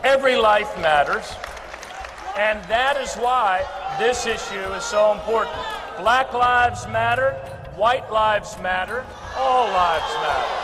Every life matters, and that is why this issue is so important. Black lives matter, white lives matter, all lives matter.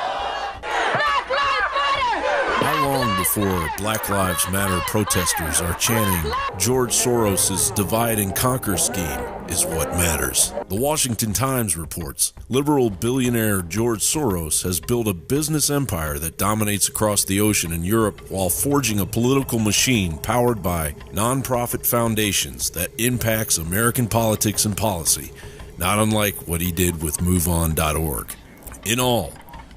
Black Lives Matter! How long before Black Lives Matter protesters are chanting George Soros' divide and conquer scheme is what matters? The Washington Times reports liberal billionaire George Soros has built a business empire that dominates across the ocean in Europe while forging a political machine powered by nonprofit foundations that impacts American politics and policy, not unlike what he did with MoveOn.org. In all,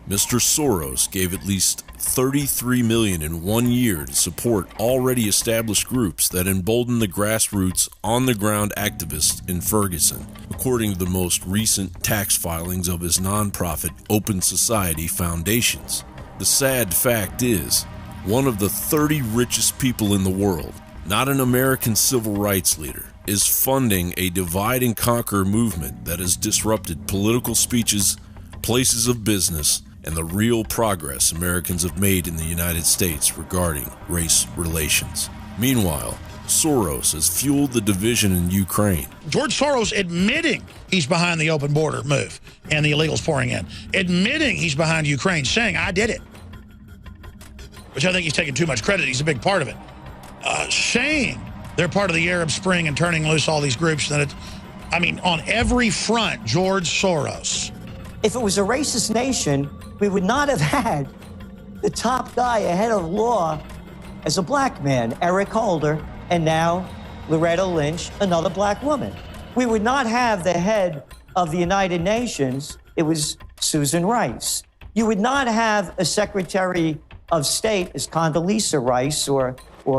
Mr. Soros gave at least $33 million in 1 year to support already established groups that embolden the grassroots, on-the-ground activists in Ferguson, according to the most recent tax filings of his nonprofit Open Society Foundations. The sad fact is, one of the 30 richest people in the world, not an American civil rights leader, is funding a divide and conquer movement that has disrupted political speeches, places of business, and the real progress Americans have made in the United States regarding race relations. Meanwhile, Soros has fueled the division in Ukraine. George Soros admitting he's behind the open border move and the illegals pouring in, admitting he's behind Ukraine, saying, I did it, which I think he's taking too much credit. He's a big part of it. Saying they're part of the Arab Spring and turning loose all these groups. That on every front, George Soros. If it was a racist nation, we would not have had the top guy ahead of law as a black man, Eric Holder, and now Loretta Lynch, another black woman. We would not have the head of the United Nations. It was Susan Rice. You would not have a Secretary of State as Condoleezza Rice or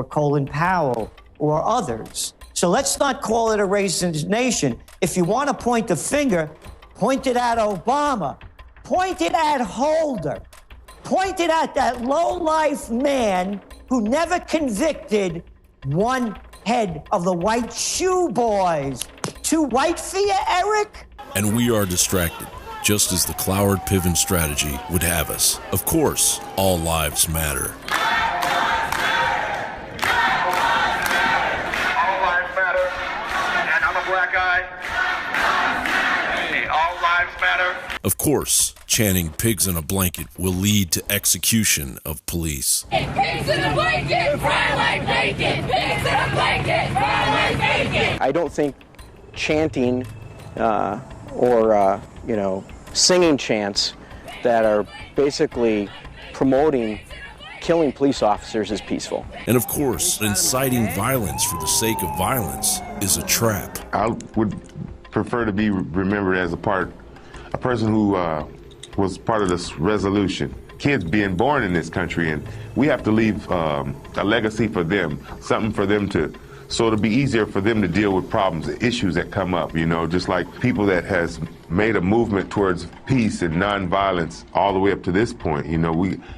Colin Powell or others. So let's not call it a racist nation. If you want to point the finger, point it at Obama. Point it at Holder. Point it at that low-life man who never convicted one head of the white shoe boys. Too white for you, Eric? And we are distracted, just as the Cloward Piven strategy would have us. Of course, all lives matter. Of course, chanting pigs in a blanket will lead to execution of police. Pigs in a blanket, fry like bacon! Pigs in a blanket, fry like bacon! I don't think chanting or singing chants that are basically promoting killing police officers is peaceful. And of course, inciting violence for the sake of violence is a trap. I would prefer to be remembered as a person who was part of this resolution. Kids being born in this country, and we have to leave a legacy for them, something for them so it'll be easier for them to deal with problems, issues that come up, just like people that has made a movement towards peace and nonviolence all the way up to this point.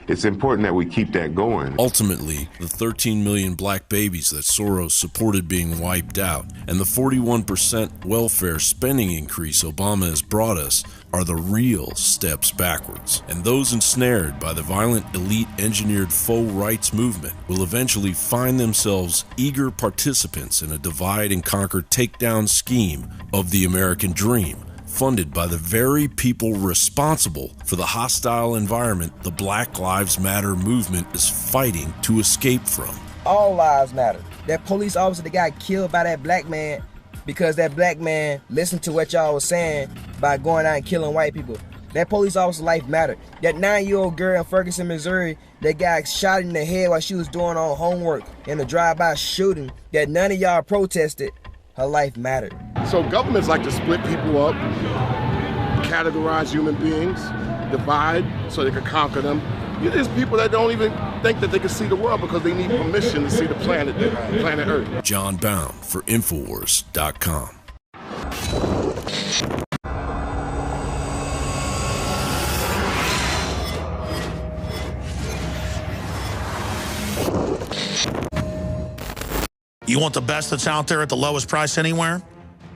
It's important that we keep that going. Ultimately, the 13 million black babies that Soros supported being wiped out and the 41% welfare spending increase Obama has brought us are the real steps backwards. And those ensnared by the violent elite engineered faux rights movement will eventually find themselves eager participants in a divide and conquer takedown scheme of the American dream, funded by the very people responsible for the hostile environment the Black Lives Matter movement is fighting to escape from. All lives matter. That police officer that got killed by that black man because that black man listened to what y'all was saying by going out and killing white people. That police officer's life mattered. That 9-year-old girl in Ferguson, Missouri that got shot in the head while she was doing her homework in a drive-by shooting that none of y'all protested, her life mattered. So governments like to split people up, categorize human beings, divide so they can conquer them. There's people that don't even think that they can see the world because they need permission to see the planet Earth. John Bound for Infowars.com. You want the best that's out there at the lowest price anywhere?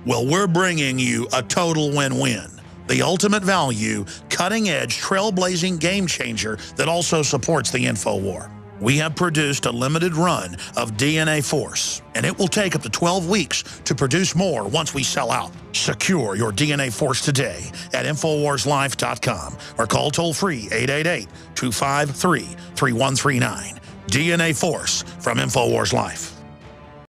Well, we're bringing you a total win-win. The ultimate value, cutting-edge, trailblazing game changer that also supports the info war. We have produced a limited run of DNA Force, and it will take up to 12 weeks to produce more once we sell out. Secure your DNA Force today at InfoWarsLife.com or call toll-free 888-253-3139. DNA Force from InfoWars Life.